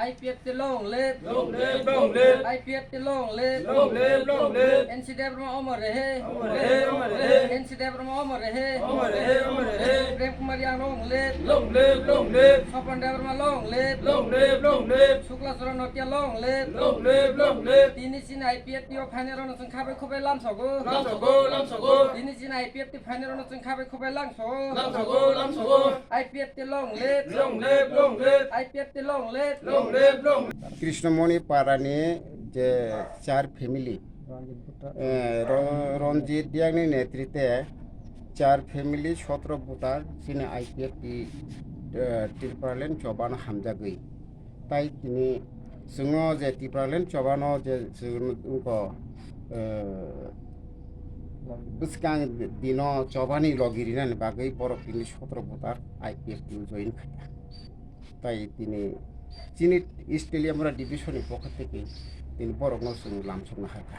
IPFT long live IPFT long live NCDF Rama अमर रहे NCDF Rama अमर रहे प्रेम कुमार यांग long live सपन देव Rama long live Shukla सुरन नोटिया long live तिनी सिन IPFT ओ final run जों खाबाय खबाय लामसगो तिनी सिन IPFT फाइनल रन जों खाबाय खबाय लामसगो IPFT long live IPFT long live Krishnamoni পাড়ানি যে চার ফ্যামিলি রঞ্জিত দিয়াংনি নেতৃত্বে চার ফ্যামিলি 17 ভোটার যিনি আইপিএফটি ত্রিপুরালেন্ড চবানো হামজাগৈ তাই তিনি जोङो जे ত্রিপুরালেন্ড চবানো যে बुसकां दिनो चबानी लगिरिनानि बागै बरफनि 17 भोटार आइपिएफटी जइन खाया তাই তিনি চিনি স্টেডিয়ামরা ডিভিশনের পক্ষ থেকে তিনি বরফ নসুন লামসংনো হারকা